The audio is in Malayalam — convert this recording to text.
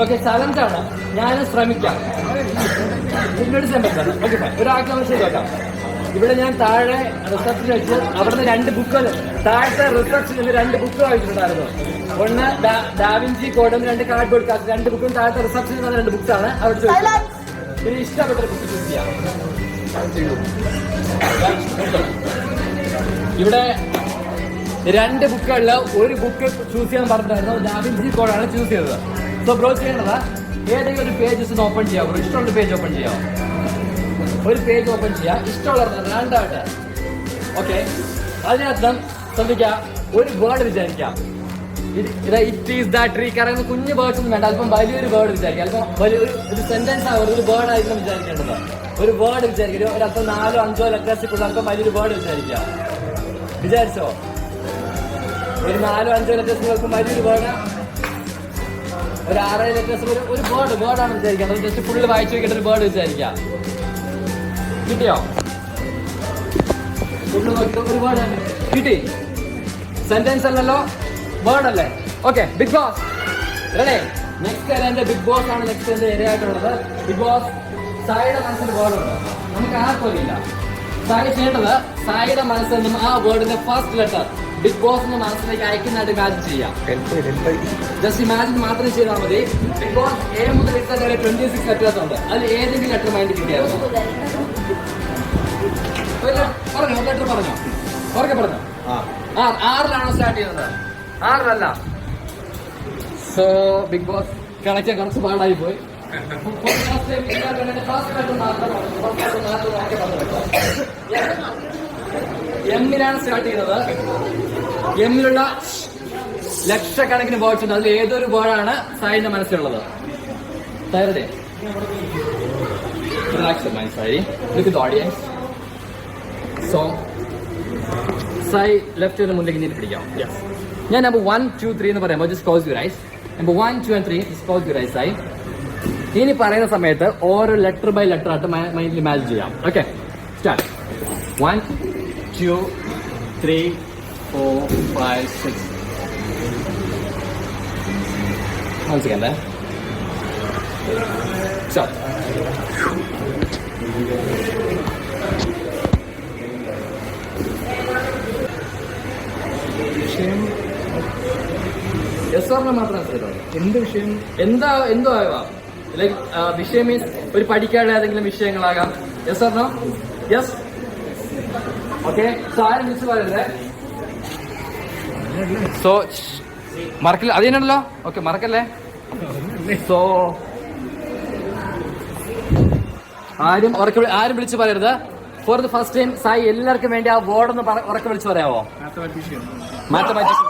ഓക്കെ ചലഞ്ചാണ്, ഞാനും ശ്രമിക്കാം. ഓക്കെ ഒരാൾക്ക് നമ്മൾ ചെയ്ത് നോക്കാം. ഇവിടെ ഞാൻ താഴെ റിസപ്ഷൻ വെച്ച് അവിടുന്ന് 2 ബുക്കുകൾ, താഴത്തെ റിസപ്ഷനിൽ 2 ബുക്ക് വായിച്ചിട്ടുണ്ടായിരുന്നു. ഒന്ന് ഡാവിഞ്ചി കോഡും 2 കാർഡ് ബോർഡ് കാർഡ്, 2 ബുക്കും താഴത്തെ റിസപ്ഷനിൽ വന്ന 2 ബുക്സാണ് അവിടെ ചോദിച്ചത്. ഇനി ഇഷ്ടപ്പെട്ട ബുക്ക് ചൂസ് ചെയ്യാം. ഇവിടെ 2 ബുക്കുകളിൽ ഒരു ബുക്ക് ചൂസ് ചെയ്യാൻ പറഞ്ഞിട്ടായിരുന്നു. ഡാവിഞ്ചി കോഡാണ് ചൂസ് ചെയ്തത്. സോ ബ്രോ ചെയ്യേണ്ടത് ഏതെങ്കിലും ഒരു പേജസ് ഓപ്പൺ ചെയ്യാം. ബ്രോ ഇഷ്ടമുള്ള പേജ് ഓപ്പൺ ചെയ്യാം. ഒരു പേജ് ഓപ്പൺ ചെയ്യാം, ഇഷ്ടമുള്ള റാൻഡായിട്ട്. ഓക്കെ, അതിനകത്ത് ശ്രദ്ധിക്കാം, ഒരു വേർഡ് വിചാരിക്കാം. It is that tree. കാരണം കുഞ്ഞു വേർഡ്സ് ഒന്നും വേണ്ട, അല്പം വലിയൊരു വേർഡ് വിചാരിക്കാം. അല്പം ഒരു സെന്റൻസ് ആവും, ഒരു വേർഡ് ആയിരുന്നു വിചാരിക്കേണ്ടത്. ഒരു വേർഡ് വിചാരിക്കും, ഒരു അല്പം 4 5 ലെറ്റേഴ്സിൽ കൂടുതൽ അല്പം വലിയൊരു വേർഡ് വിചാരിക്കാം. വിചാരിച്ചോ? ഒരു 4 5 ലെറ്റേഴ്സിൽ അല്പം വലിയൊരു വേർഡ്, ഒരു 6 ലെറ്റേഴ്സിൽ ഒരു വേർഡാണ് വിചാരിക്കാം. ജസ്റ്റ് ഫുള്ള് വായിച്ചു വെക്കേണ്ട ഒരു വേർഡ് വിചാരിക്കാം. കിട്ടിയോ? ഫുള്ള് നോക്കിയിട്ട് ഒരു വേർഡ് കിട്ടി. സെന്റൻസ് അല്ലല്ലോ, വേർഡ് അല്ലേ? Okay, big boss ready. Next എന്റെ ബിഗ് ബോസ് ആണ് നെക്സ്റ്റ് എന്റെ ഏരിയയായിട്ടുള്ളത്. ബിഗ് ബോസ് സായിയുടെ മനസ്സിൽ വേർഡ് ഉണ്ട്, നമുക്ക് ആർക്കും ഇല്ല. സായി ചെയ്യേണ്ടത് സായിയുടെ മനസ്സിൽ നിന്നും ആ വേർഡിന്റെ ഫസ്റ്റ് ലെറ്റർ ബിഗ് ബോസിന്റെ മനസ്സിലേക്ക് അയക്കുന്നതായിട്ട് ഇമാജിൻ ചെയ്യാം. ജസ്റ്റ് ഇമാജിൻ മാത്രം ചെയ്താൽ മതി. ബിഗ് ബോസ് A മുതൽ Z വരെ 26 ലെറ്റേഴ്സ് ഉണ്ട്. അതിൽ ഏതെങ്കിലും ലെറ്റർ മൈൻഡ് കിട്ടിയായിരുന്നു? പറഞ്ഞോ, ലെറ്റർ പറഞ്ഞോ, ഉറക്കെ പറഞ്ഞോ. 6-ലാണോ സ്റ്റാർട്ട് ചെയ്യുന്നത്? 6-ലല്ല. സോ ബിഗ് ബോസ് കണക്ഷൻ കുറച്ച് പാടായി പോയി. എമ്മിലാണ് സ്റ്റാർട്ട് ചെയ്യുന്നത്. എമ്മിലുള്ള ലക്ഷക്കണക്കിന് വേർഡ്സ് ഉണ്ട്. അതിൽ ഏതൊരു വേർഡാണ് സായിന്റെ മനസ്സിലുള്ളത്? തയ്യാറേ? Relax your mind Sai. Look at the audience. So Sai ലെഫ്റ്റിന് മുന്നിലേക്ക് നീട്ടി പിടിക്കാം. ഞാൻ നമ്പർ 1 2 3 എന്ന് പറയുമ്പോൾ just close your eyes. Number 1 2 and 3 just close your eyes. Sai ഇനി പറയുന്ന സമയത്ത് ഓരോ ലെറ്റർ ബൈ ലെറ്റർ ആയിട്ട് മൈൻഡിൽ ഇമാജിൻ ചെയ്യാം. Okay, start. 1 2 3 4 5 6. One second there. Stop. വിഷയം യെസ് ഓർ നോ മാത്രം ചെയ്തോ. എന്ത് വിഷയം? എന്തോ ആവാം. ലൈക്ക് വിഷയം മീൻസ് ഒരു പഠിക്കാനുള്ള ഏതെങ്കിലും വിഷയങ്ങളാകാം. Yes or no? Yes. Okay, so ആരും മിസ് പറയരുത്. സോ മറക്കില്ല, അത് തന്നെയാണല്ലോ. ഓക്കെ, മറക്കല്ലേ. സോ ആരും വിളിച്ചു പറയരുത്. For the first time Sai എല്ലാവർക്കും വേണ്ടി ആ വേർഡ് ഒന്ന് ഉറക്കെ വിളിച്ചു പറയാമോ? മാത്തമാറ്റിക്സ്.